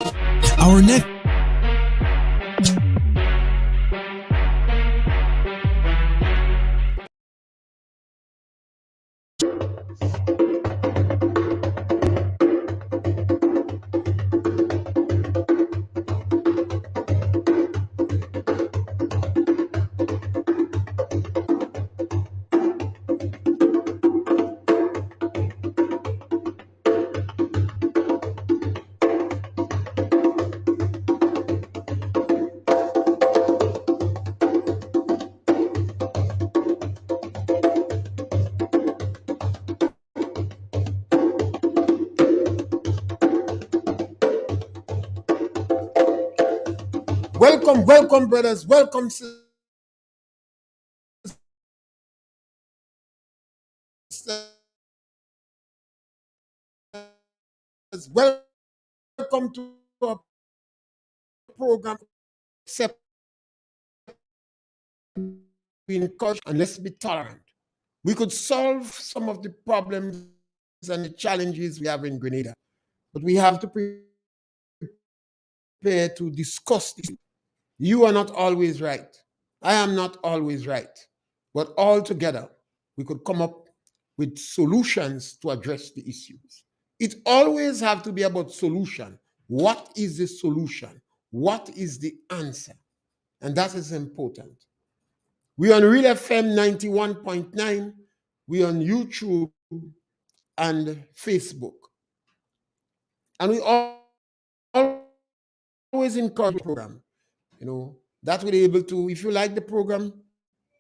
Our next welcome, brothers, welcome, sisters, welcome to our program. Accept, be encouraged, and let's be tolerant. We could solve some of the problems and the challenges we have in Grenada, but we have to prepare to discuss this. You are not always right. I am not always right. But all together, we could come up with solutions to address the issues. It always have to be about solution. What is the solution? What is the answer? And that is important. We on RealFM 91.9. We on YouTube and Facebook. And we always encourage the program. That will be able to, if you like the program,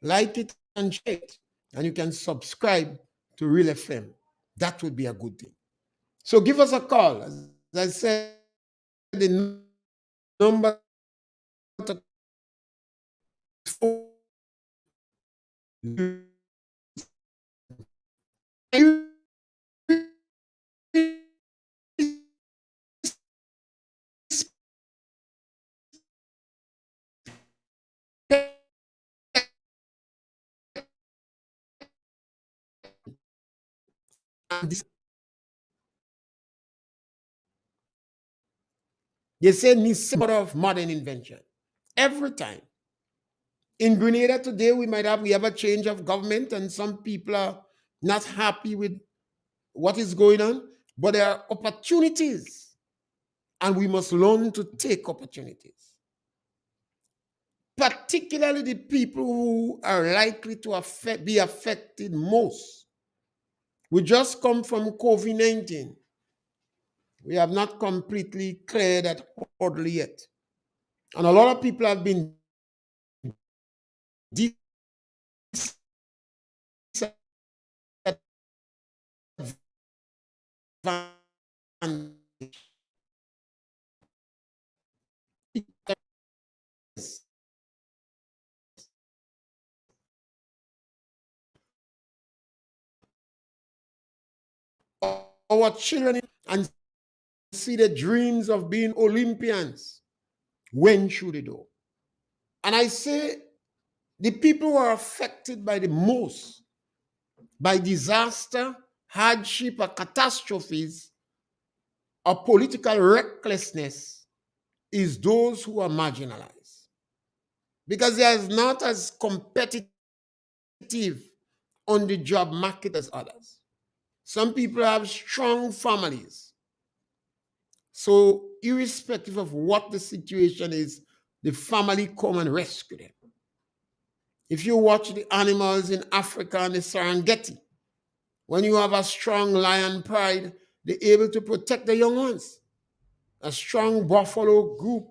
like it and share it. And you can subscribe to RealFM. That would be a good thing. So give us a call. As I said, the number to they say necessity of modern invention. Every time. In Grenada today, we have a change of government, and some people are not happy with what is going on, but there are opportunities, and we must learn to take opportunities. Particularly the people who are likely to be affected most. We just come from COVID-19. We have not completely cleared that hurdle yet. And a lot of people have been our children and see the dreams of being Olympians. When should it do? And I say the people who are affected by the most by disaster, hardship, or catastrophes, or political recklessness is those who are marginalized. Because they are not as competitive on the job market as others. Some people have strong families. So irrespective of what the situation is, the family come and rescue them. If you watch the animals in Africa and the Serengeti, when you have a strong lion pride, they're able to protect the young ones. A strong buffalo group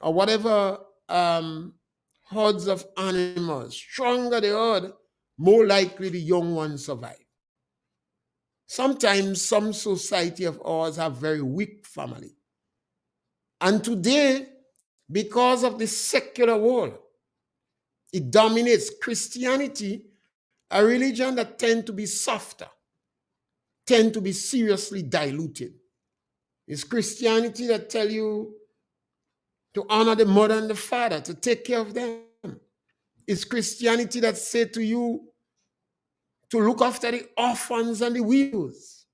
or whatever herds of animals, stronger the herd, more likely the young ones survive. Sometimes some society of ours have very weak family. And today, because of the secular world, it dominates Christianity, a religion that tend to be softer, tend to be seriously diluted. It's Christianity that tell you to honor the mother and the father, to take care of them. It's Christianity that say to you to look after the orphans and the widows.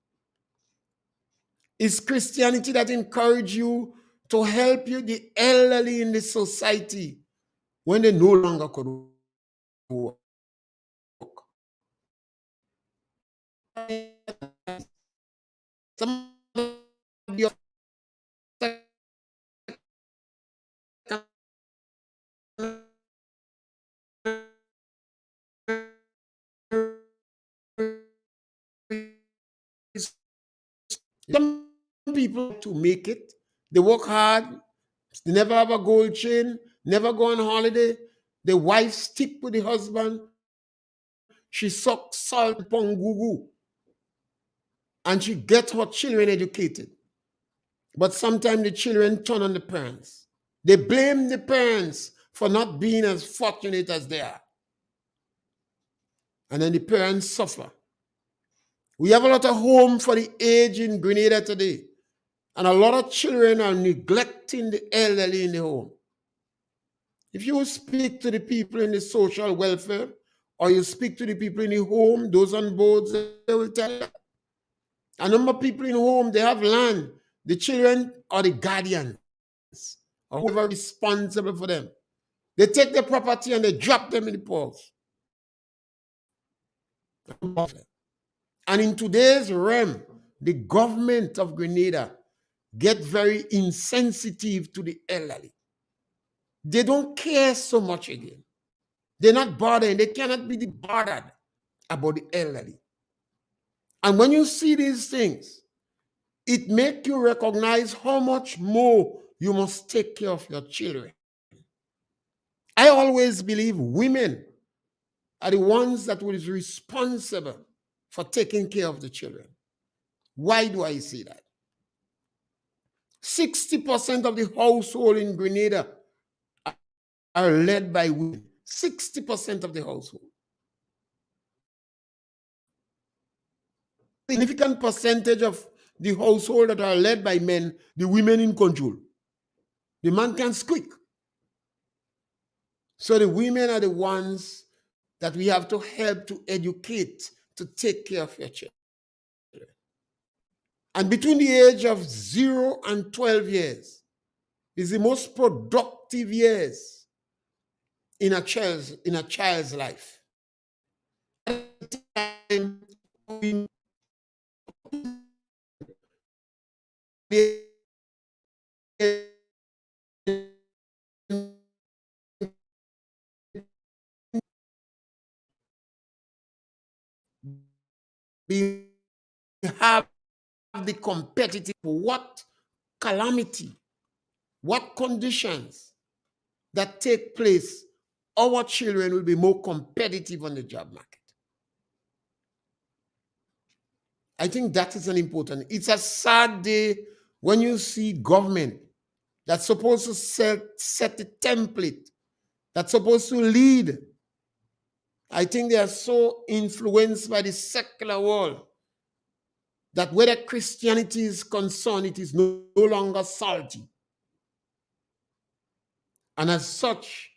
It's Christianity that encourage you to help you, the elderly in the society, when they no longer could work. Some of your some people to make it, they work hard, they never have a gold chain, never go on holiday. The wife stick with the husband. She sucks salt upon gugu. And she gets her children educated. But sometimes the children turn on the parents. They blame the parents for not being as fortunate as they are. And then the parents suffer. We have a lot of home for the aged in Grenada today. And a lot of children are neglecting the elderly in the home. If you speak to the people in the social welfare, or you speak to the people in the home, those on boards, they will tell you. A number of people in home, they have land. The children are the guardians, or whoever responsible for them. They take their property and they drop them in the pools. And in today's realm, the government of Grenada get very insensitive to the elderly. They don't care so much again. They're not bothered. They cannot be bothered about the elderly. And when you see these things, it makes you recognize how much more you must take care of your children. I always believe women are the ones that will be responsible for taking care of the children. Why do I say that? 60% of the household in Grenada are led by women. 60% of the household. Significant percentage of the household that are led by men, the women in control. The man can squeak. So the women are the ones that we have to help to educate, to take care of your children. And between the age of 0 and 12 years is the most productive years in a child's life. We have the competitive, what calamity, what conditions that take place, our children will be more competitive on the job market. I think that is an important. It's a sad day when you see government that's supposed to set the template, that's supposed to lead. I think they are so influenced by the secular world that whether Christianity is concerned, it is no longer salty. And as such,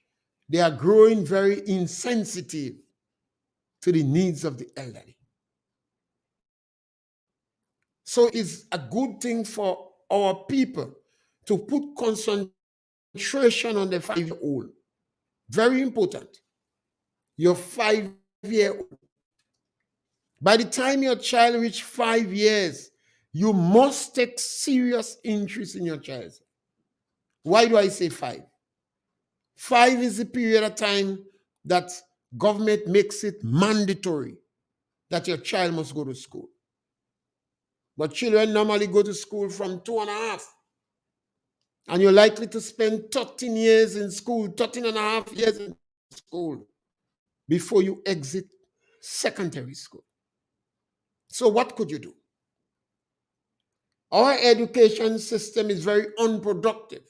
they are growing very insensitive to the needs of the elderly. So it's a good thing for our people to put concentration on the 5-year-old. Very important. Your 5-year-old. By the time your child reaches 5 years, you must take serious interest in your child. Why do I say 5? 5 is the period of time that government makes it mandatory that your child must go to school. But children normally go to school from 2.5. And you're likely to spend 13 years in school, 13 and a half years in school before you exit secondary school. So what could you do? Our education system is very unproductive.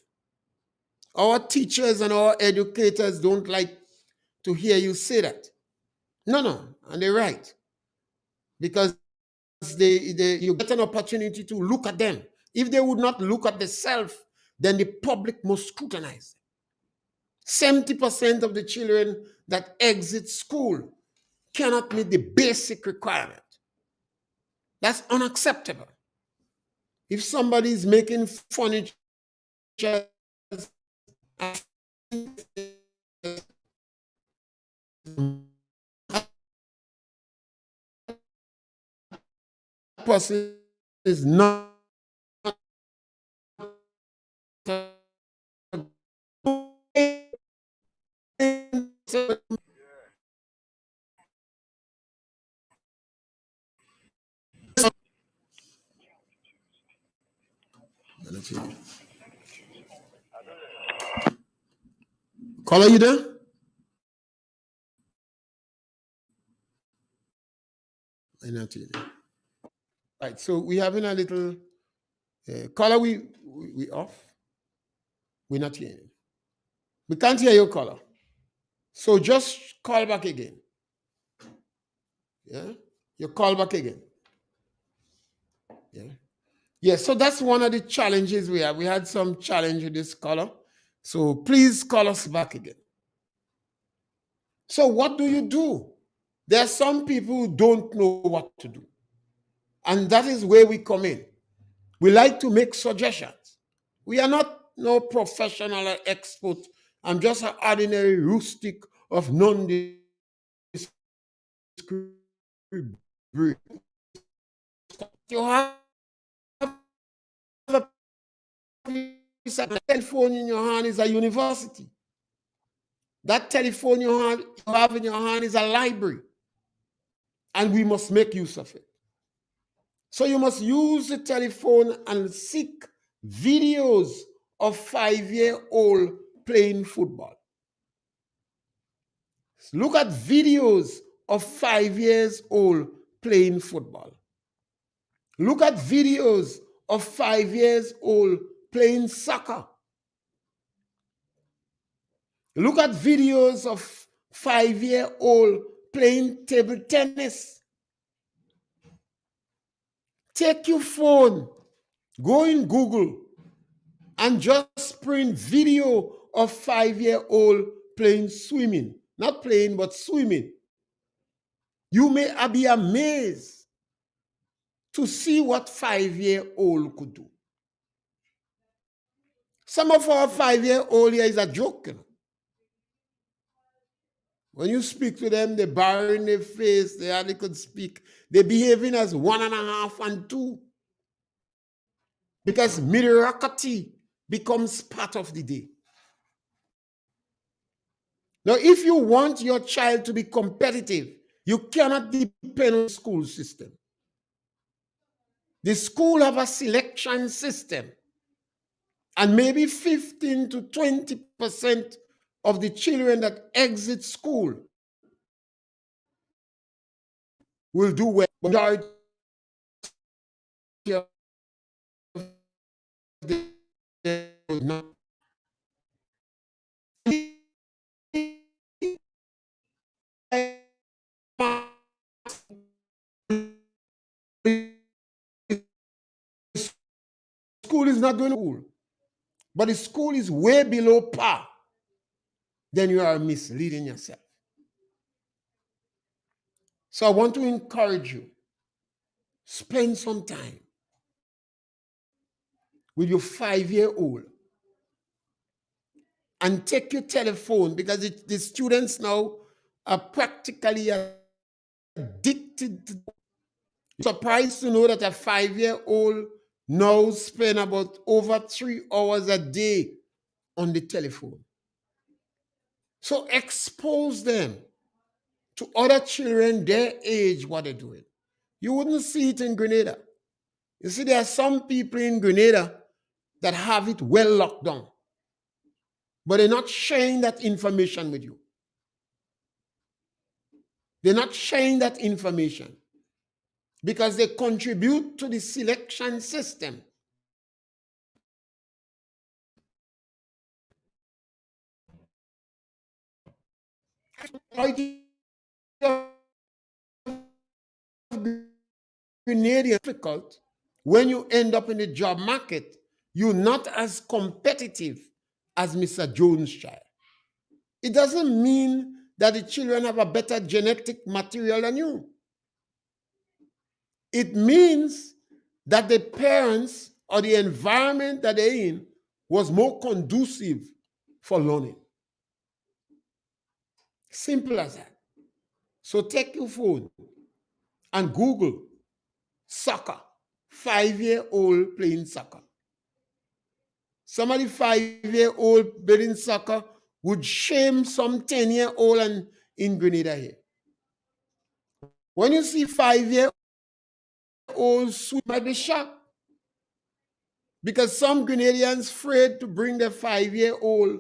Our teachers and our educators don't like to hear you say that. No, and they're right. Because you get an opportunity to look at them. If they would not look at themselves, then the public must scrutinize. 70% of the children that exit school cannot meet the basic requirement. That's unacceptable. If somebody is making furniture person is not Caller, you there? I'm not hearing. Right, so we having a little caller. We off. We're not hearing. We can't hear your caller. So just call back again. Yeah, you call back again. Yeah, yeah. So that's one of the challenges we have. We had some challenge with this caller. So please call us back again. So what do? There are some people who don't know what to do. And that is where we come in. We like to make suggestions. We are not no professional or expert. I'm just an ordinary rustic of non-discriminatory. You have a telephone in your hand is a university. That telephone you have in your hand is a library. And we must make use of it. So you must use the telephone and seek videos of 5-year-old playing football. Look at videos of 5 years old playing football. Look at videos of 5 years old playing soccer. Look at videos of 5-year-old playing table tennis. Take your phone, go in Google, and just print video of 5-year-old playing swimming. Not playing, but swimming. You may be amazed to see what 5-year-old could do. Some of our 5-year-old here is a joke. You know? When you speak to them, they bar in their face, they hardly could speak. They're behaving as 1.5 and 2. Because mediocrity becomes part of the day. Now, if you want your child to be competitive, you cannot depend on the school system. The school have a selection system. And maybe 15 to 20% of the children that exit school will do well. Majority of them will not. School is not doing school, but the school is way below par. Then you are misleading yourself. So I want to encourage you, spend some time with your 5-year-old and take your telephone, because the students now are practically addicted to. You're surprised to know that a 5-year-old now spend about over 3 hours a day on the telephone. So expose them to other children their age, what they're doing. You wouldn't see it in Grenada. You see, there are some people in Grenada that have it well locked down, but they're not sharing that information with you. They're not sharing that information because they contribute to the selection system. Grenadian difficult when you end up in the job market, you're not as competitive as Mr. Jones' child. It doesn't mean that the children have a better genetic material than you. It means that the parents or the environment that they're in was more conducive for learning. Simple as that. So take your phone and Google soccer, 5-year-old playing soccer. Somebody 5-year-old playing soccer would shame some 10-year-old and in Grenada here. When you see 5-year-old swim, you might be shocked. Because some Grenadians afraid to bring their 5-year-old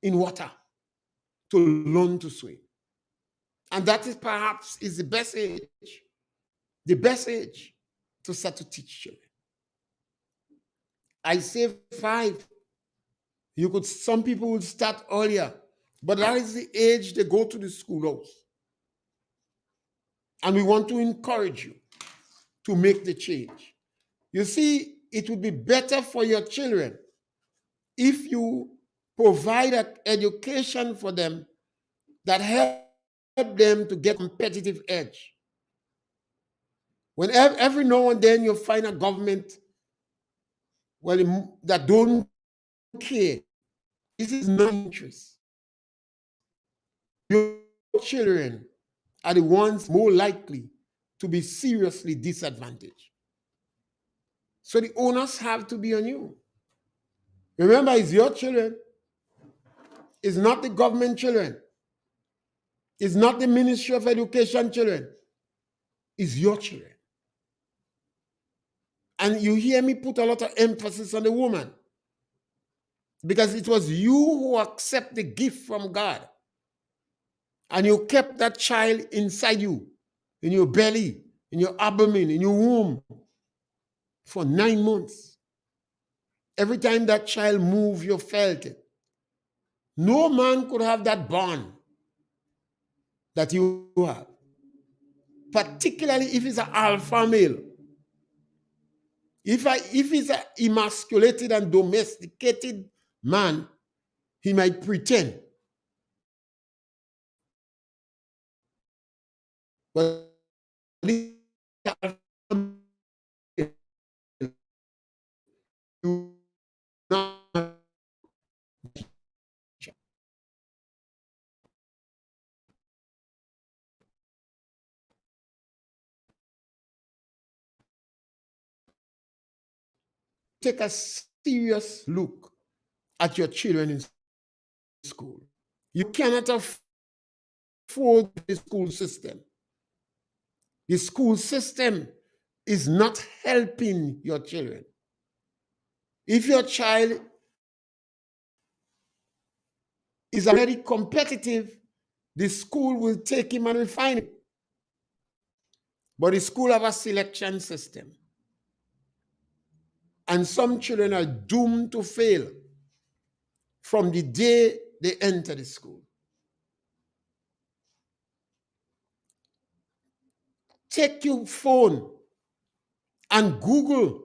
in water to learn to swim. And that is perhaps is the best age to start to teach children. I say 5. Some people would start earlier, but that is the age they go to the schoolhouse. And we want to encourage you to make the change. You see, it would be better for your children if you provide an education for them that help them to get competitive edge. When every now and then you find a government that don't care. This is non-interest. Your children are the ones more likely to be seriously disadvantaged. So the onus have to be on you. Remember, it's your children. It's not the government children. It's not the Ministry of Education children. It's your children. And you hear me put a lot of emphasis on the woman. Because it was you who accept the gift from God. And you kept that child inside you, in your belly, in your abdomen, in your womb, for 9 months. Every time that child moved, you felt it. No man could have that bond that you have. Particularly if he's an alpha male. If he's an emasculated and domesticated man, he might pretend. But take a serious look at your children in school. You cannot afford the school system. The school system is not helping your children. If your child is already competitive, the school will take him and refine him. But the school have a selection system. And some children are doomed to fail from the day they enter the school. Take your phone and Google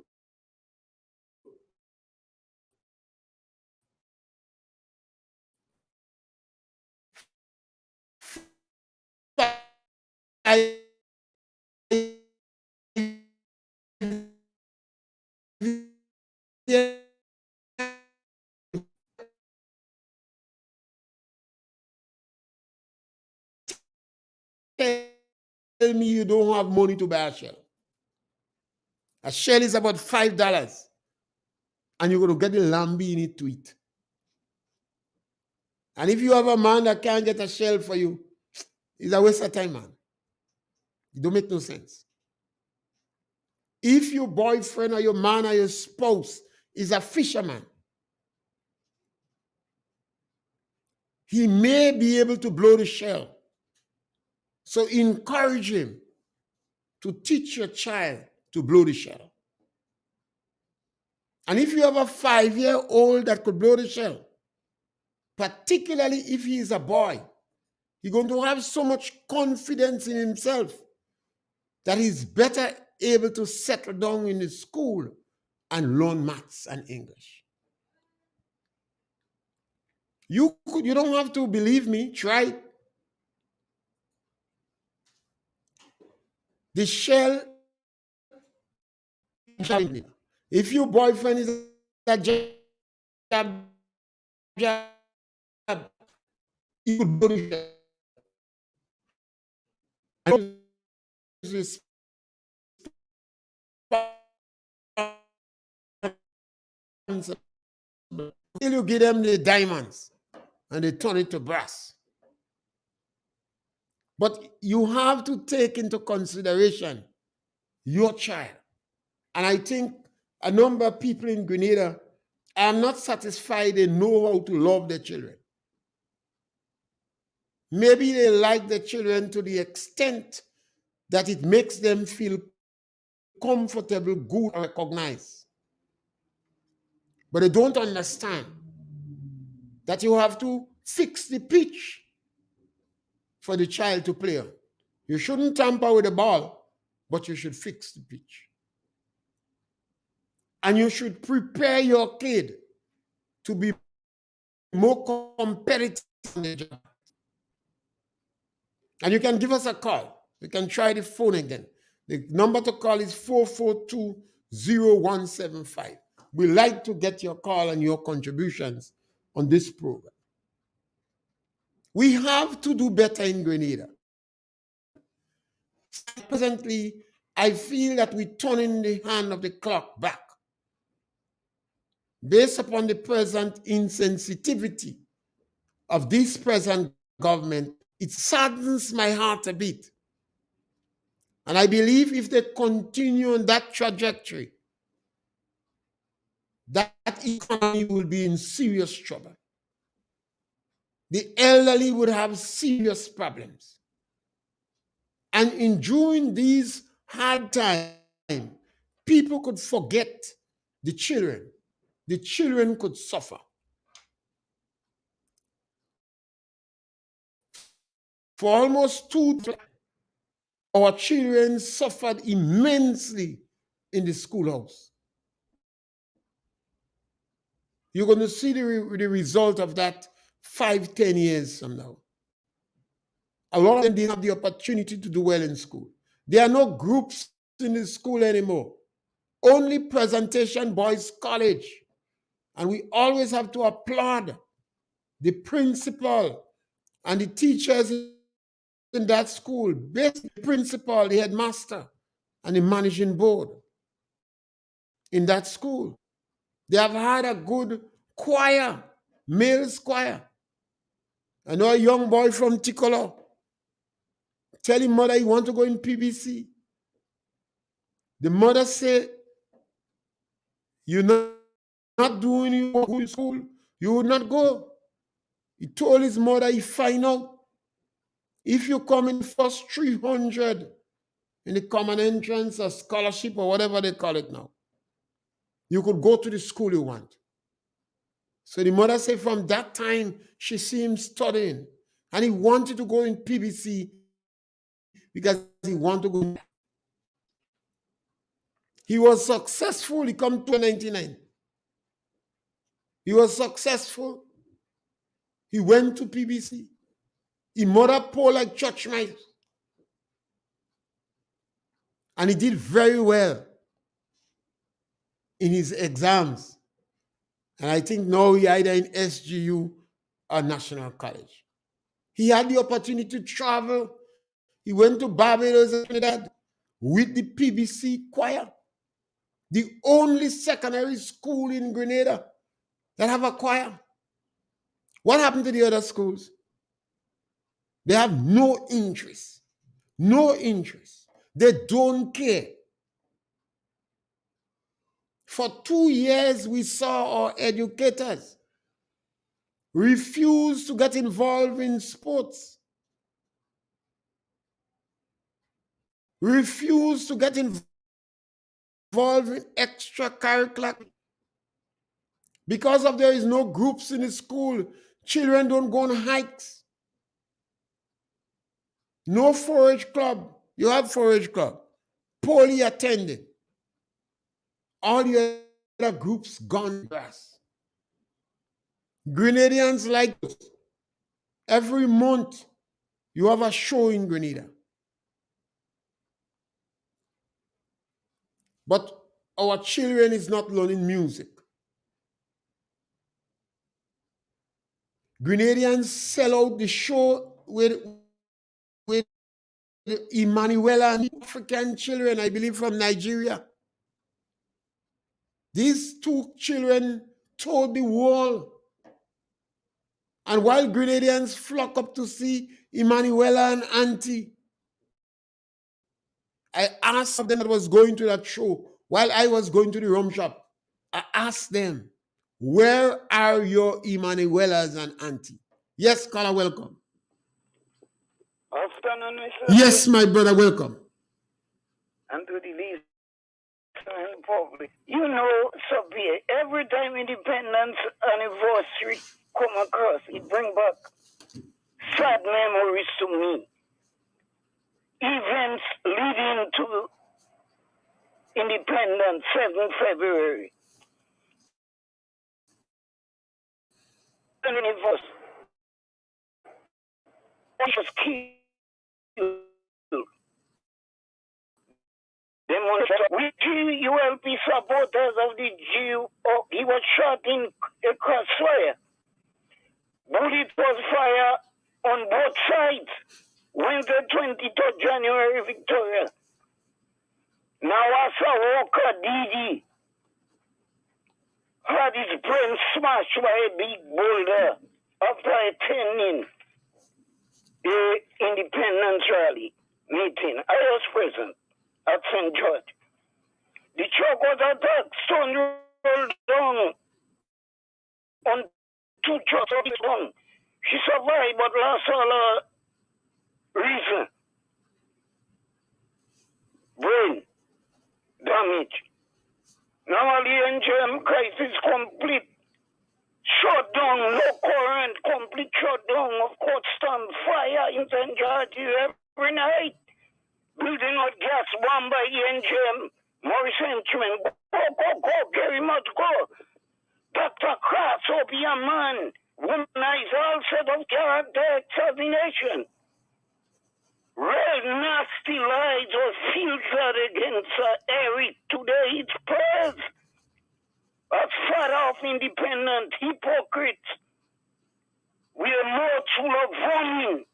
tell me you don't have money to buy a shell. A shell is about $5, and you're going to get the lambi in it to eat. And if you have a man that can't get a shell for you, it's a waste of time, man. It don't make no sense. If your boyfriend or your man or your spouse is a fisherman, he may be able to blow the shell. So encourage him to teach your child to blow the shell. And if you have a 5-year-old that could blow the shell, particularly if he is a boy, he's going to have so much confidence in himself that he's better able to settle down in the school and learn maths and English. You don't have to believe me, try it. The shell, if your boyfriend is a jab, jab. He could blow the shell. And till you give them the diamonds and they turn it to brass. But you have to take into consideration your child. And I think a number of people in Grenada are not satisfied they know how to love their children. Maybe they like their children to the extent that it makes them feel comfortable, good, and recognized. But they don't understand that you have to fix the pitch for the child to play on. You shouldn't tamper with the ball, but you should fix the pitch. And you should prepare your kid to be more competitive in the job. And you can give us a call. You can try the phone again. The number to call is 442-0175. We like to get your call and your contributions on this program. We have to do better in Grenada. Presently, I feel that we're turning the hand of the clock back. Based upon the present insensitivity of this present government, it saddens my heart a bit. And I believe if they continue on that trajectory, that economy will be in serious trouble. The elderly would have serious problems. And during these hard times, people could forget the children. The children could suffer. For almost 2 years, our children suffered immensely in the schoolhouse. You're going to see the result of that 5-10 years from now. A lot of them didn't have the opportunity to do well in school. There are no groups in the school anymore. Only Presentation Boys College. And we always have to applaud the principal and the teachers in that school, basically the principal, the headmaster, and the managing board in that school. They have had a good choir, male choir. I know a young boy from Ticolo tell his mother he want to go in PBC. The mother said, you're not doing good in school, you would not go. He told his mother he find out if you come in first 300 in the common entrance or scholarship or whatever they call it now, you could go to the school you want. So the mother said from that time, she see him studying. And he wanted to go in PBC because he wanted to go. He was successful. He come to 99. He was successful. He went to PBC. His mother poor like church mice. And he did very well in his exams. And I think now he either in SGU or National College. He had the opportunity to travel. He went to Barbados and Trinidad with the PBC choir. The only secondary school in Grenada that have a choir. What happened to the other schools? They have no interest. No interest. They don't care. For 2 years, we saw our educators refuse to get involved in sports, refuse to get involved in extracurricular. Because of there is no groups in the school, children don't go on hikes. No forage club. You have forage club. Poorly attended. All the other groups gone grass. Grenadians like this. Every month you have a show in Grenada. But our children is not learning music. Grenadians sell out the show with Emmanuel and African children, I believe from Nigeria. These two children told the world. And while Grenadians flock up to see Emanuela and Auntie, I asked them that was going to that show while I was going to the rum shop. I asked them, where are your Emanuelas and Auntie? Yes, caller, welcome. Afternoon, Mr. Yes, my brother, welcome. And to the least public. You know, Sophia, every time independence anniversary come across, it bring back sad memories to me. Events leading to independence, 7th February. Anniversary. Was killed. With GULP supporters of the GU, he was shot in a crossfire. Bullet was fired on both sides. Wednesday, 23rd January, Victoria. Now Asa Walker DD had his brain smashed by a big boulder after attending the independence rally meeting. I was present at St. George. The truck was attacked, stone rolled down on two trucks of his one. She survived but lost all her reason. Brain damage. Now the NGM crisis complete. Shutdown, no current, complete shutdown of court stand fire in St. George every night. Building out gas bomb by the NGM. Maurice Henchman, go, Gary must go. Dr. Cross, Opia man, womanize all set of character assassination. Real nasty lies were filtered against Eric today. It's prayers. A fat off independent hypocrites. We are more full of vermin.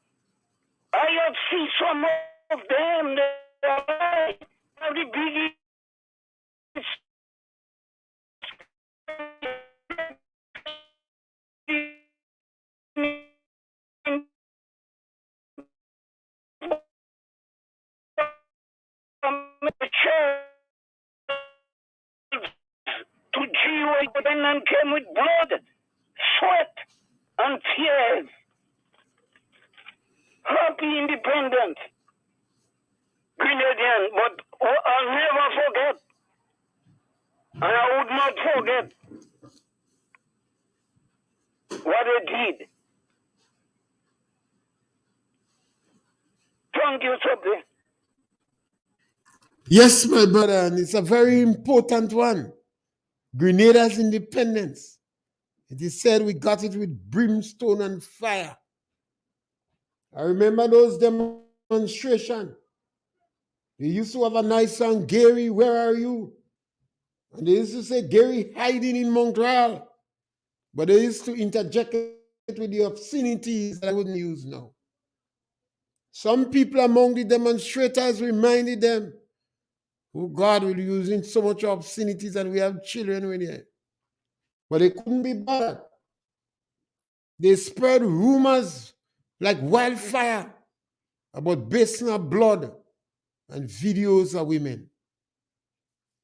I have seen some of them that are the biggest to GUA and came with blood, sweat, and tears. Happy independence, Grenadian, but I'll never forget, and I would not forget what they did. Thank you, Sophie. Yes, my brother, and it's a very important one. Grenada's independence. It is said we got it with brimstone and fire. I remember those demonstrations. They used to have a nice song, Gary, where are you? And they used to say, Gary hiding in Montreal. But they used to interject it with the obscenities that I wouldn't use now. Some people among the demonstrators reminded them, oh God, we're using so much obscenities and we have children with it. But they couldn't be bothered. They spread rumors like wildfire about basin of blood and videos of women.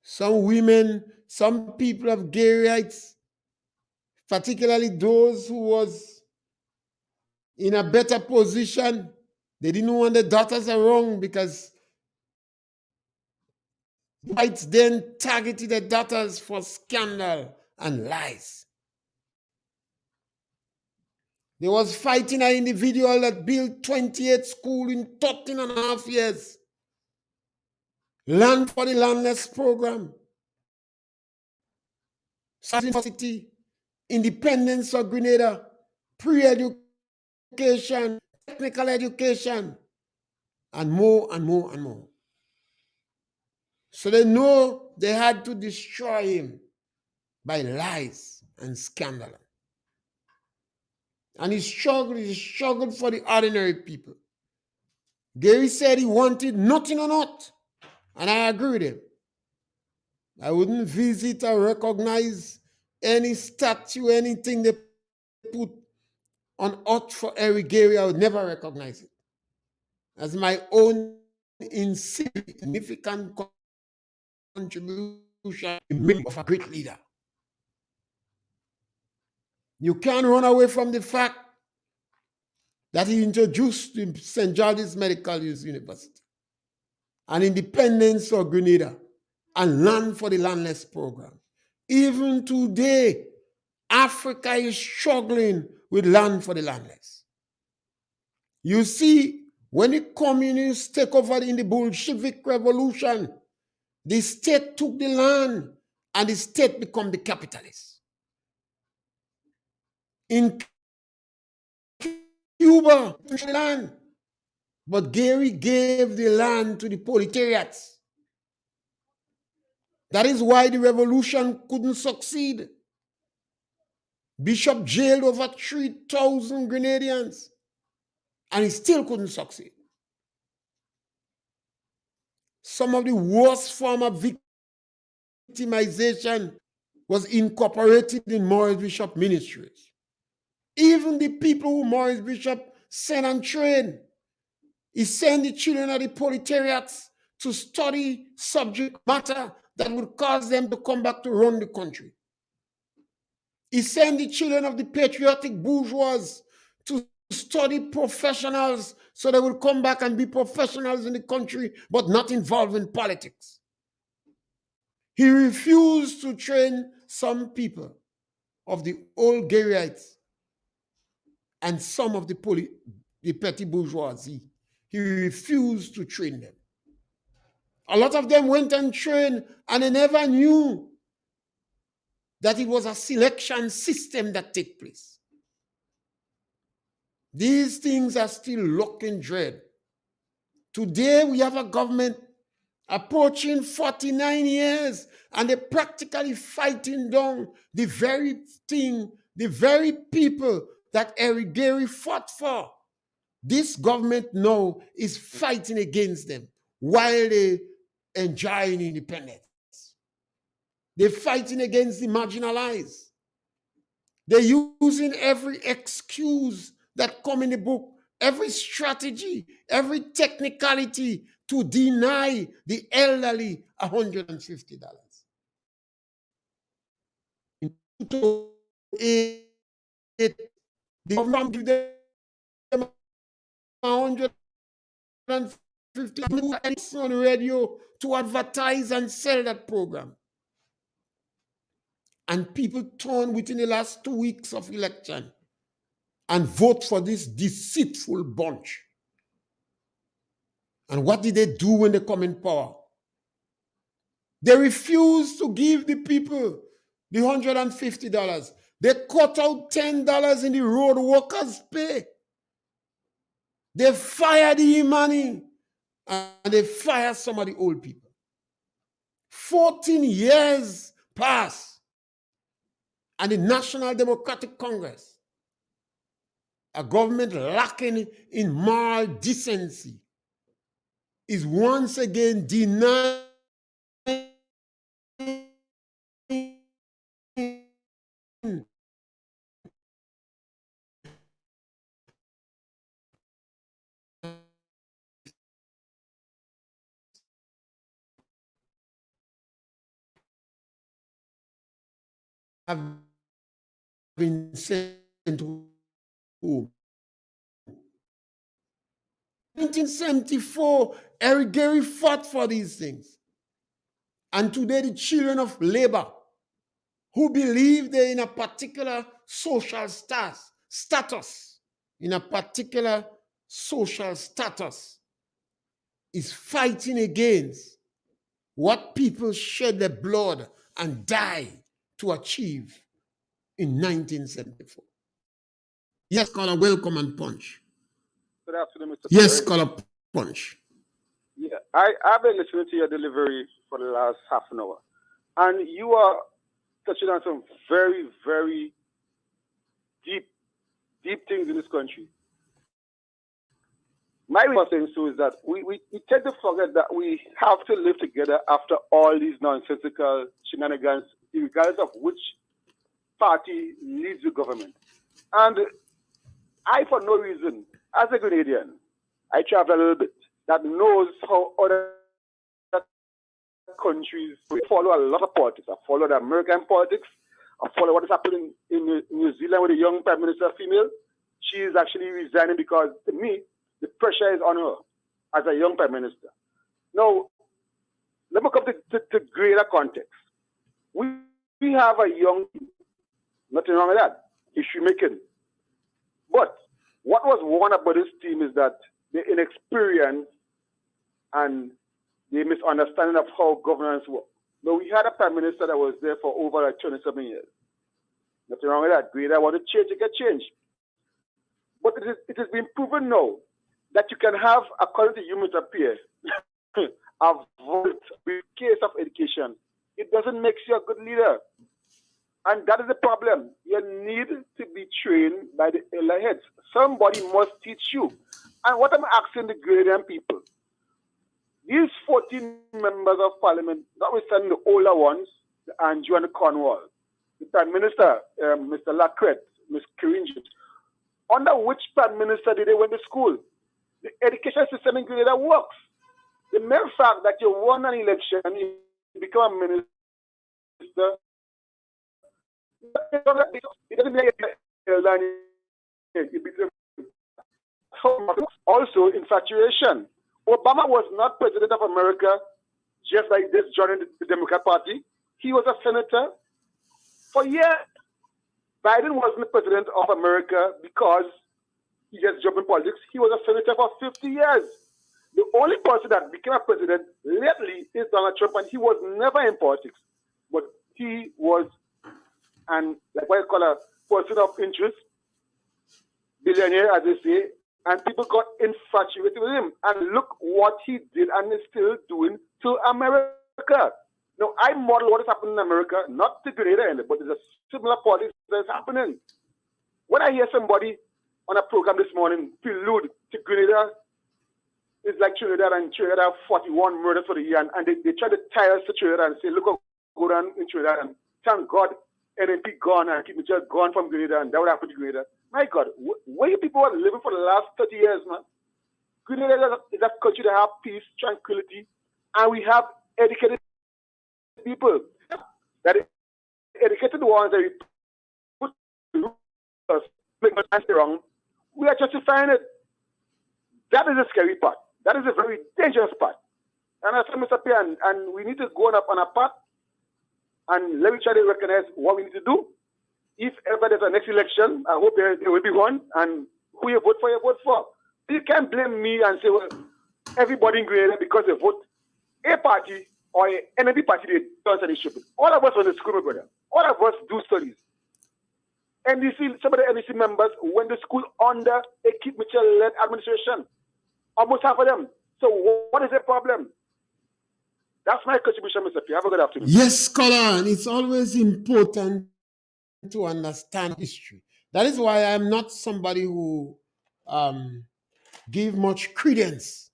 Some people of gay rights, particularly those who was in a better position, they didn't want the daughters around because whites then targeted the daughters for scandal and lies. There was fighting an individual that built 28 schools in 13 and a half years. Land for the Landless program. University, independence for Grenada, pre-education, technical education, and more and more and more. So they know they had to destroy him by lies and scandal. And he struggled for the ordinary people. Gary said he wanted nothing or not. And I agree with him. I wouldn't visit or recognize any statue, anything they put on earth for Eric Gary. I would never recognize it as my own insignificant contribution in memory of a great leader. You can't run away from the fact that he introduced the St. George's Medical University and independence for Grenada and land for the landless program. Even today, Africa is struggling with land for the landless. You see, when the communists take over in the Bolshevik Revolution, the state took the land and the state became the capitalist. In Cuba, the land, but Gary gave the land to the proletariats. That is why the revolution couldn't succeed. Bishop jailed over 3,000 Grenadians, and he still couldn't succeed. Some of the worst form of victimization was incorporated in Maurice Bishop ministries. Even the people who Maurice Bishop sent and trained, he sent the children of the proletariats to study subject matter that would cause them to come back to run the country. He sent the children of the patriotic bourgeois to study professionals so they would come back and be professionals in the country, but not involved in politics. He refused to train some people of the old Garyites and some of the petty bourgeoisie. He refused to train them. A lot of them went and trained, and they never knew that it was a selection system that took place. These things are still locked in dread. Today, we have a government approaching 49 years, and they're practically fighting down the very thing, the very people that Eric Gary fought for. This government now is fighting against them while they enjoying independence. They're fighting against the marginalized. They're using every excuse that come in the book, every strategy, every technicality to deny the elderly $150. In 2008, the government give them $150 on radio to advertise and sell that program. And people turn within the last 2 weeks of election and vote for this deceitful bunch. And what did they do when they come in power? They refused to give the people the $150. They cut out $10 in the road workers' pay. They fired the Imani and they fired some of the old people. 14 years passed, and the National Democratic Congress, a government lacking in moral decency, is once again denying have been sent home. 1974, Eric Gary fought for these things. And today, the children of labor who believe they're in a particular social status, in a particular social status, is fighting against what people shed their blood and die to achieve in 1974. Yes, caller, welcome and punch. Good afternoon, Mr. Yes, Pierre. caller, punch. Yeah, I've been listening to your delivery for the last half an hour, and you are touching on some very, very deep country. My saying so is that we tend to forget that we have to live together after all these nonsensical shenanigans, regardless of which party leads the government. And I, for no reason, as a Grenadian, I travel a little bit, that knows how other countries follow a lot of politics. I follow the American politics. I follow what is happening in New Zealand with the young Prime Minister female. She is actually resigning because, to me, the pressure is on her as a young Prime Minister. Now, let me come to greater context. We have a young team. Nothing wrong with that. History making. But what was one about this team is that the inexperience and the misunderstanding of how governance works. Now, we had a Prime Minister that was there for over 27 years. Nothing wrong with that. Greater want to change, it can change. But it has been proven now that you can have, according to you, Mr. Pierre, a vote with case of education. It doesn't make you a good leader. And that is the problem. You need to be trained by the elder heads. Somebody must teach you. And what I'm asking the Grenadian people, these 14 members of parliament, notwithstanding the older ones, Andrew and Cornwall, the Prime Minister, Mr. Lacrette, Ms. Kirinjit, under which Prime Minister did they went to school? The education system in Grenada works. The mere fact that you won an election and you become a minister, it doesn't mean also infatuation. Obama was not president of America just like this joining the Democrat Party. He was a senator for years. Biden wasn't president of America because he just jumped in politics. He was a senator for 50 years. The only person that became a president lately is Donald Trump, and he was never in politics. But he was like what you call a person of interest, billionaire, as they say, and people got infatuated with him. And look what he did and is still doing to America. Now, I model what is happening in America, not to Grenada, but there's a similar politics that is happening. When I hear somebody on a program this morning prelude to Grenada, it's like Trinidad and Trinidad have 41 murders for the year, and they try to tie us to Trinidad and say, look what go down in Trinidad, and thank God NNP gone and keep Mitchell gone from Grenada, and that would happen to Grenada. My God, where you people are living for the last 30 years, man? Grenada is a country that have peace, tranquility, and we have educated people. That educated ones that we put us wrong, we are justifying it. That is the scary part. That is a very dangerous part. And I said, Mr. Pierre, and we need to go on a path and let me try to recognize what we need to do. If ever there's a next election, I hope there will be one, and who you vote for. You can't blame me and say, well, everybody in Grenada, because they vote a party or an NNP party, they don't say stupid. All of us on the school, my brother. All of us do studies. NDC, some of the NDC members went to school under a Keith Mitchell-led administration. Almost half of them. So what is the problem? That's my contribution, Mr. P. Have a good afternoon. Yes, Colin, it's always important to understand history. That is why I'm not somebody who give much credence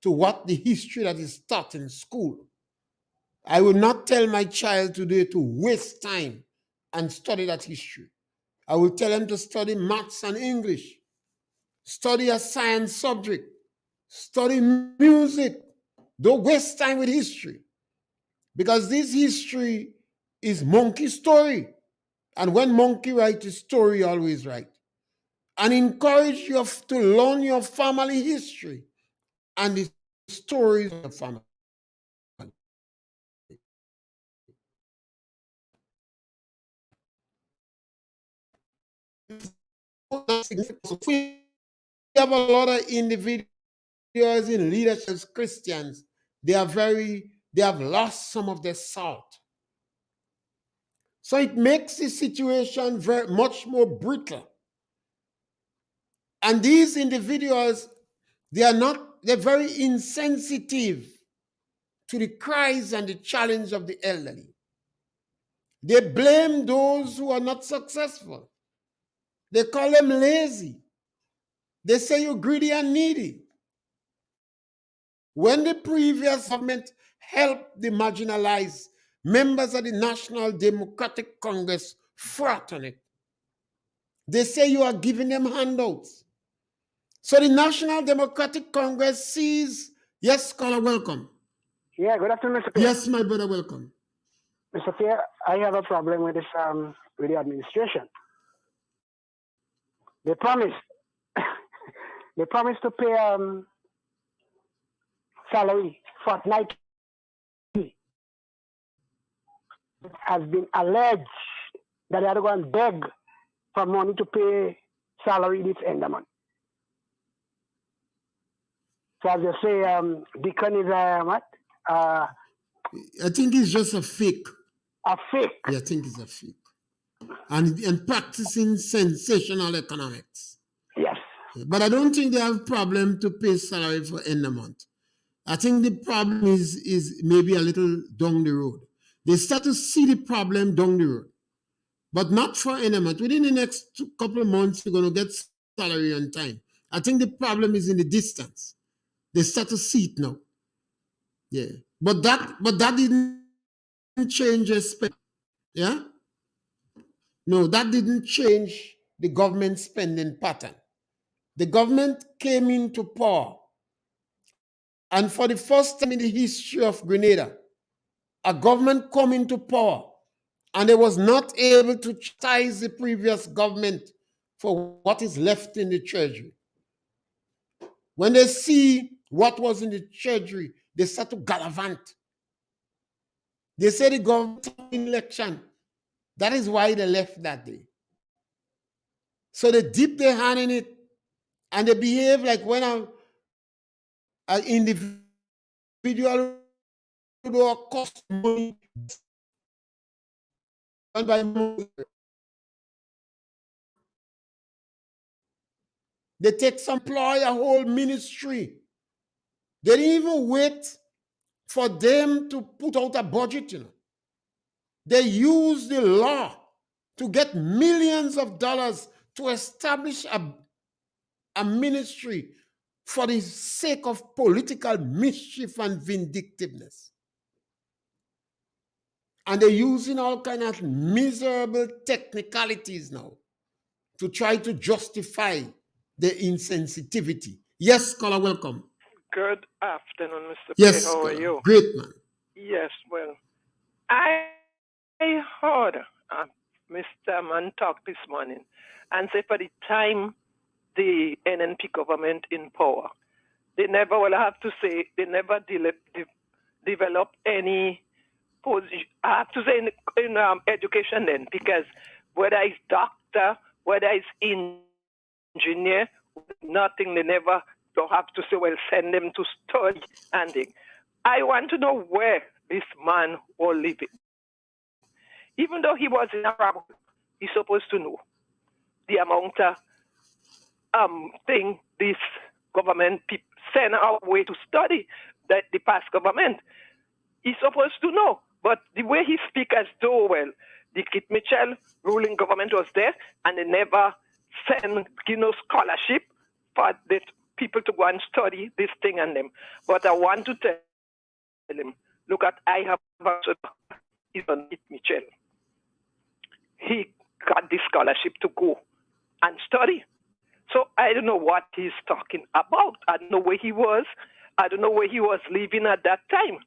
to what the history that is taught in school. I will not tell my child today to waste time and study that history. I will tell him to study maths and English, study a science subject, study music. Don't waste time with history, because this history is monkey story. And when monkey writes a story, you always right. And encourage you to learn your family history and the stories of your family. We have a lot of individuals in leadership as Christians. They have lost some of their salt. So it makes the situation very much more brutal. And these individuals, they're very insensitive to the cries and the challenge of the elderly. They blame those who are not successful. They call them lazy. They say you're greedy and needy. When the previous government helped the marginalized, members of the National Democratic Congress fought on it. They say you are giving them handouts. So the National Democratic Congress sees, yes, scholar, welcome. Yeah, good afternoon, Mr. Pierre. Yes, my brother, welcome. Mr. Pierre, I have a problem with this with the administration. They promised they promised to pay salary fortnightly. It has been alleged that they are going to beg for money to pay salary this end of month. So as you say, Deacon is what? I think it's just a fake. A fake. Yeah, I think it's a fake. And practicing sensational economics. Yes. But I don't think they have problem to pay salary for end of month. I think the problem is maybe a little down the road. They start to see the problem down the road, but not for end of month. Within the next couple of months, you're going to get salary on time. I think the problem is in the distance. They start to see it now. Yeah, but that didn't change the spend. Yeah, no, that didn't change the government spending pattern. The government came into power, and for the first time in the history of Grenada, a government come into power, and they was not able to chastise the previous government for what is left in the treasury. When they see what was in the treasury, they start to gallivant. They say the government in election. That is why they left that day. So they dip their hand in it, and they behave like when an individual who cost money by money. They take some employ a whole ministry. They didn't even wait for them to put out a budget, They use the law to get millions of dollars to establish a ministry for the sake of political mischief and vindictiveness. And they're using all kinds of miserable technicalities now to try to justify the insensitivity. Yes, scholar, welcome. Good afternoon, Mr. Yes, Pierre. How are scholar. you? Great, man. Yes, well, I heard Mr. Man talk this morning and say for the time the NNP government in power, they never, well, I have to say, they never developed any position. I have to say in education then, because whether it's doctor, whether it's engineer, nothing, they never don't have to say, well, send them to study and thing. I want to know where this man was living. Even though he was in Arab, he's supposed to know the amount of thing this government send our way to study that the past government. He's supposed to know. But the way he speaks as though, well, the Kit Mitchell ruling government was there and they never send scholarship for the people to go and study this thing and them. But I want to tell him, look at, I have he's on Kit Mitchell. He got the scholarship to go and study. So I don't know what he's talking about. I don't know where he was. I don't know where he was living at that time.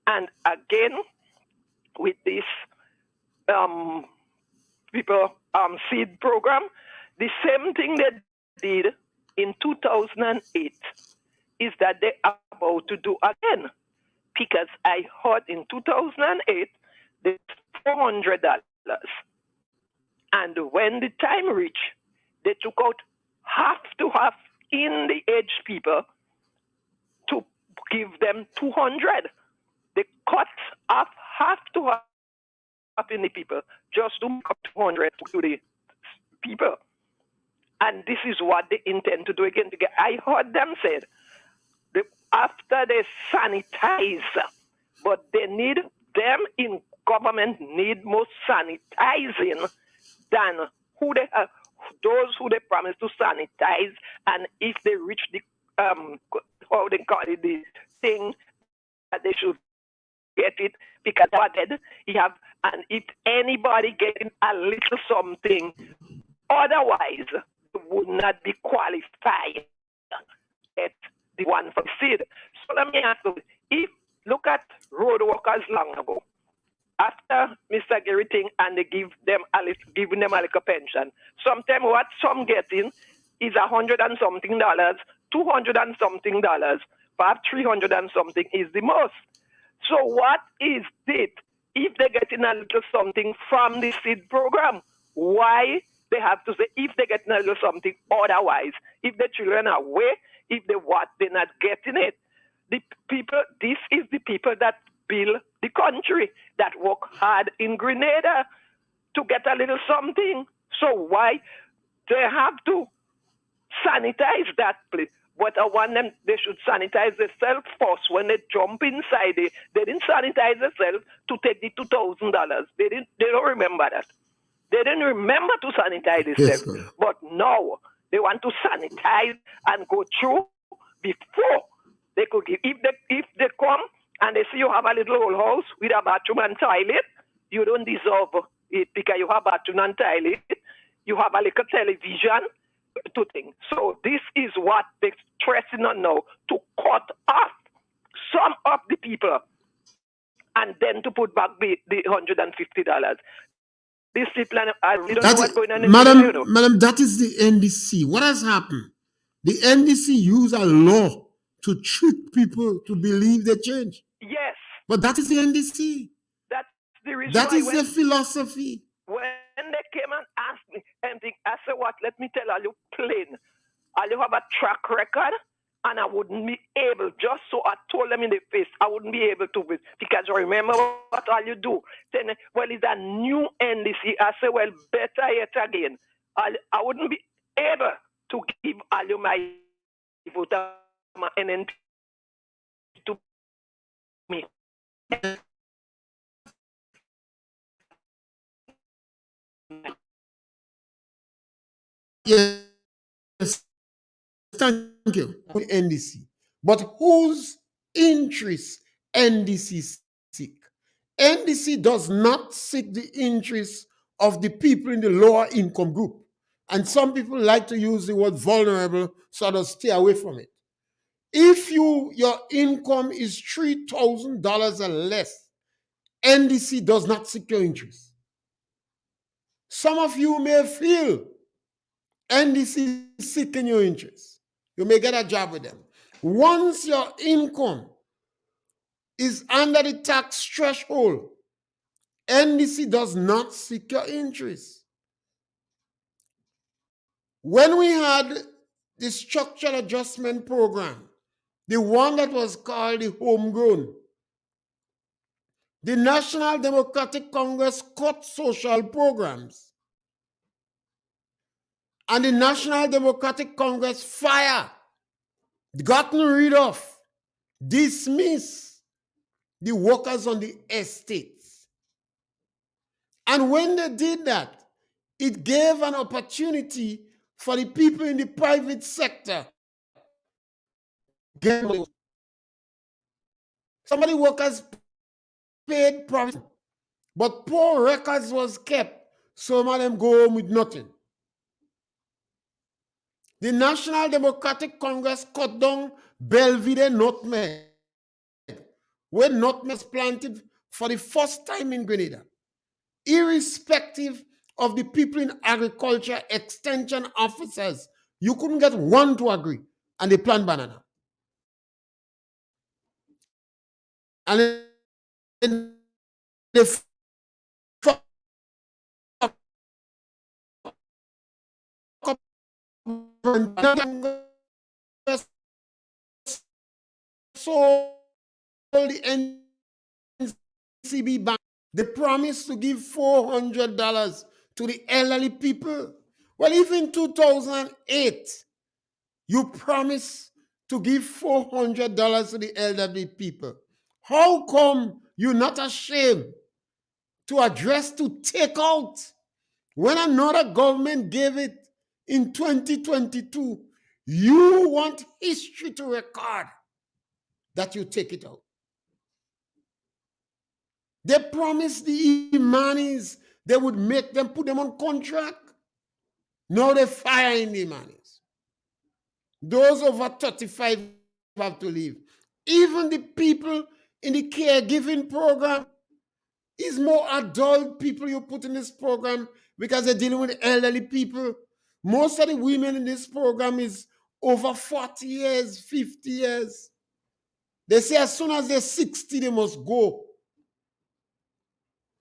And again, with this people seed program, the same thing they did in 2008 is that they are about to do again. Because I heard in 2008, there's $400. And when the time reached, they took out half to half in the aged people to give them 200. They cut off half to half in the people just to make up 200 to the people. And this is what they intend to do again. I heard them say after they sanitize, but they need them in government need more sanitizing than who they those who they promise to sanitize, and if they reach the how they call it, the thing that they should get it, because he have, and if anybody getting a little something, otherwise they would not be qualified at the one for the seed. So let me ask you, if look at road workers long ago, after Mr. Gary thing, and they giving them a little pension. Sometimes what some getting is $100 and something, $200 and something, perhaps $300 and something is the most. So what is it if they're getting a little something from the seed program? Why they have to say if they're getting a little something otherwise? If the children are away, if they what, they're not getting it. The people, this is the people that build the country, that work hard in Grenada to get a little something. So why they have to sanitize that place? But I want them, they should sanitize themselves first. When they jump inside it, they didn't sanitize themselves to take the $2,000. They don't remember that. They didn't remember to sanitize themselves. Yes, but now they want to sanitize and go through before they could give. If they come and they see you have a little old house with a bathroom and toilet, you don't deserve it because you have a bathroom and toilet. You have a little television to think. So this is what they're stressing on now, to cut off some of the people and then to put back the $150. This plan, I really don't know what's going on in the Madam, that is the NDC. What has happened? The NDC use a law to trick people to believe they change. Yes. But that is the NDC. That's the reason. That is the philosophy. When they came and asked me anything, I said, what? Let me tell you plain. I'll have a track record, and I wouldn't be able, just so I told them in the face, I wouldn't be able to, because remember what all you do. Then, well, it's a new NDC. I said, well, better yet again. I wouldn't be able to give all you my vote, my NNP to me. Yes, thank you. NDC. But whose interest NDC seek? NDC does not seek the interests of the people in the lower income group. And some people like to use the word vulnerable, so to stay away from it. If your income is $3,000 and less, NDC does not seek your interest. Some of you may feel NDC is seeking your interest. You may get a job with them. Once your income is under the tax threshold, NDC does not seek your interest. When we had the structural adjustment program, the one that was called the homegrown, the National Democratic Congress cut social programs, and the National Democratic Congress fired, gotten rid of, dismissed the workers on the estates. And when they did that, it gave an opportunity for the people in the private sector. Some of the workers paid profit, but poor records was kept. Some of them go home with nothing. The National Democratic Congress cut down Belvedere nutmeg, where nutmeg was planted for the first time in Grenada. Irrespective of the people in agriculture, extension officers, you couldn't get one to agree, and they plant banana. And the sold the NCB bank. They promised to give $400 to the elderly people. Well, even in 2008, you promised to give $400 to the elderly people. How come you're not ashamed to address to take out when another government gave it in 2022, you want history to record that you take it out. They promised the Imanis they would make them, put them on contract. Now they're firing the Imanis. Those over 35 have to leave. Even the people in the caregiving program, is more adult people you put in this program because they're dealing with elderly people. Most of the women in this program is over 40 years, 50 years. They say as soon as they're 60, they must go.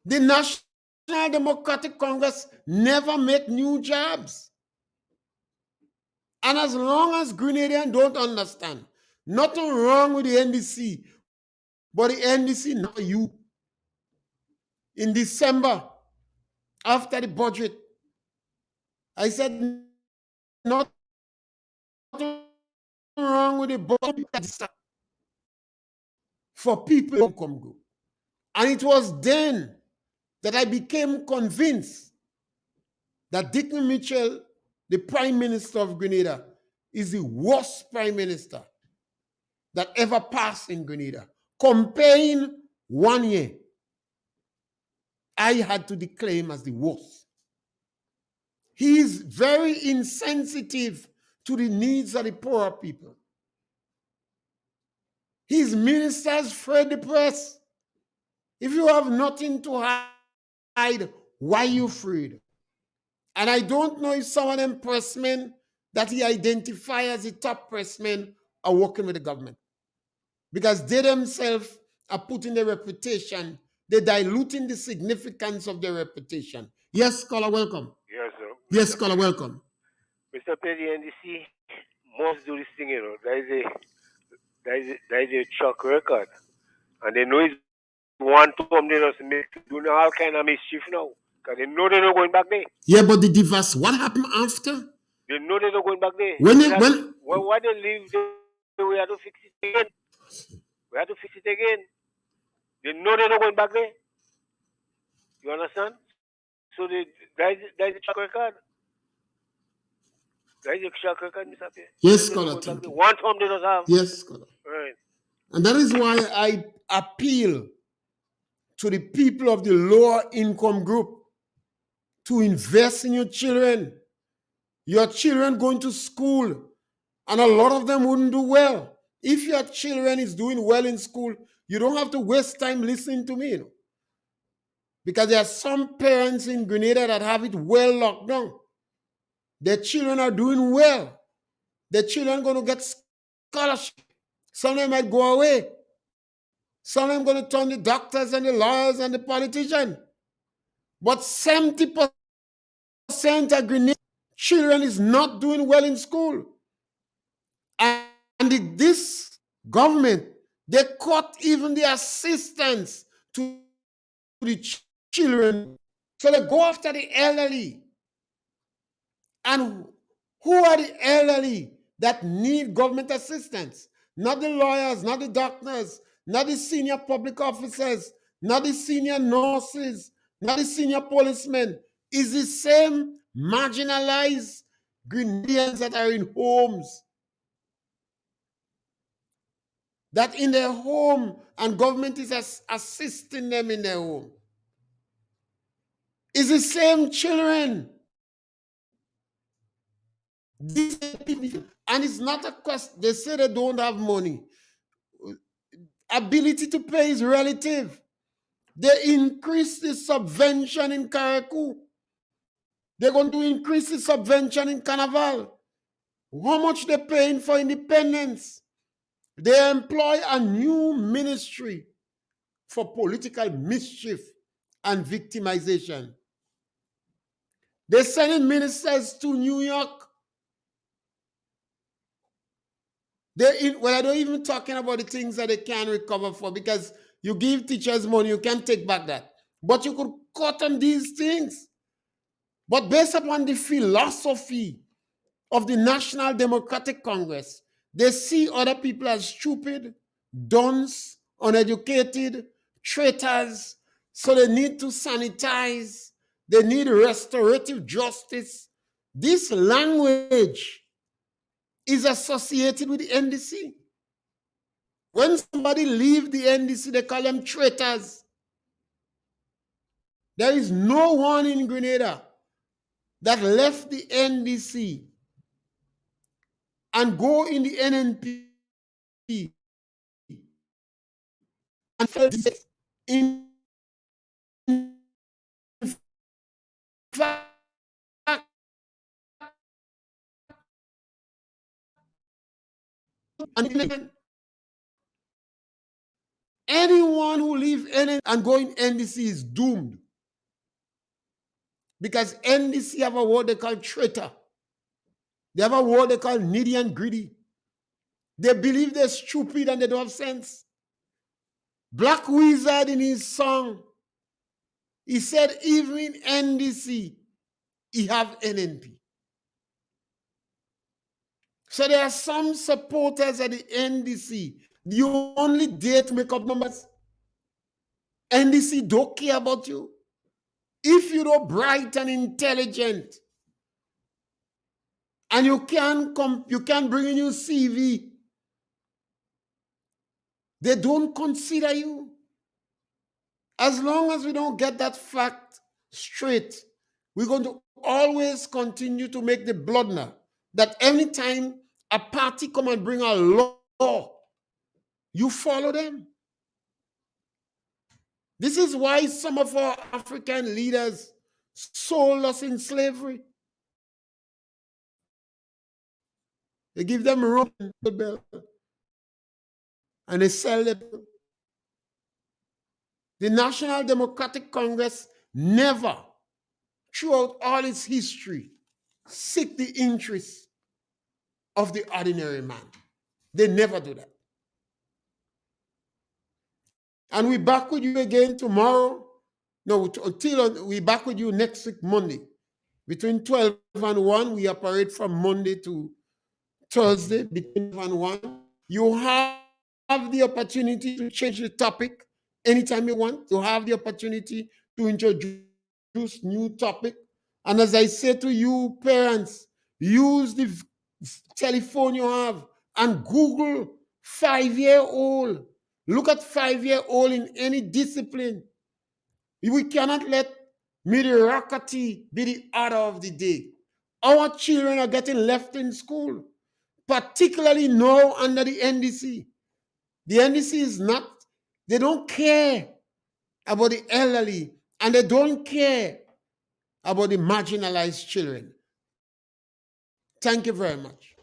The National Democratic Congress never make new jobs. And as long as Grenadians don't understand, nothing wrong with the NDC, but the NDC, not you. In December, after the budget, I said, nothing wrong with the budget for people in income group. And it was then that I became convinced that Dick Mitchell, the Prime Minister of Grenada, is the worst Prime Minister that ever passed in Grenada. Comparing 1 year, I had to declare him as the worst. He is very insensitive to the needs of the poorer people. His ministers afraid the press. If you have nothing to hide, why are you afraid? And I don't know if some of them pressmen that he identifies as the top pressmen are working with the government. Because they themselves are putting their reputation, they're diluting the significance of their reputation. Yes, caller, welcome. Yes, sir. Yes, caller, welcome. Mr. Petty, NDC must do this thing, you know. That is a track record. And they know it's one term they just make doing all kind of mischief now. Because they know they're not going back there. Yeah, but the divorce, what happened after? They know they're not going back there. Why they leave, we have to fix it again. We have to fix it again. They know they're not going back there. You understand? So that is a track record. That is a track record, Mr. Pierre. Yes, scholar. Thank you. One term they don't have. Yes, scholar. Right. And that is why I appeal to the people of the lower income group to invest in your children. Your children going to school, and a lot of them wouldn't do well. If your children is doing well in school, you don't have to waste time listening to me. You know? Because there are some parents in Grenada that have it well locked down. Their children are doing well. Their children are going to get scholarship. Some of them might go away. Some of them going to turn the doctors and the lawyers and the politicians. But 70% of Grenadian children is not doing well in school. And this government, they cut even the assistance to the children. So they go after the elderly. And who are the elderly that need government assistance? Not the lawyers, not the doctors, not the senior public officers, not the senior nurses, not the senior policemen. It's the same marginalized Grenadians that are in homes. That in their home and government is assisting them in their home. It's the same children. And it's not a question. They say they don't have money. Ability to pay is relative. They increase the subvention in Carriacou. They're going to increase the subvention in Carnival. How much they're paying for independence? They employ a new ministry for political mischief and victimization. They're sending ministers to New York. We're not even talking about the things that they can recover for, because you give teachers money, you can't take back that. But you could cut on these things. But based upon the philosophy of the National Democratic Congress, they see other people as stupid, dunce, uneducated, traitors. So they need to sanitize. They need restorative justice. This language is associated with the NDC. When somebody leaves the NDC, they call them traitors. There is no one in Grenada that left the NDC and go in the NNP and in fact, anyone who leaves NNP and go in NDC is doomed. Because NDC have a word they call traitor. They have a word they call needy and greedy. They believe they're stupid and they don't have sense. Black Wizard in his song, he said even in NDC, he have NNP. So there are some supporters at the NDC. You only dare to make up numbers. NDC don't care about you. If you're bright and intelligent, and you can bring in your CV, they don't consider you. As long as we don't get that fact straight, we're going to always continue to make the blunder that anytime a party come and bring a law, you follow them. This is why some of our African leaders sold us in slavery. They give them rope and they sell them. The National Democratic Congress never, throughout all its history, seek the interests of the ordinary man. They never do that. And we're back with you again tomorrow. No, until we're back with you next week, Monday. Between 12 and 1, we operate from Monday to Thursday, between 12 and 1. You have the opportunity to change the topic anytime you want. You have the opportunity to introduce new topic. And as I say to you, parents, use the telephone you have and Google 5-year-old. Look at 5-year-old in any discipline. We cannot let mediocrity be the order of the day. Our children are getting left in school, particularly now under the NDC. The NDC is not, they don't care about the elderly, and they don't care about the marginalized children. Thank you very much.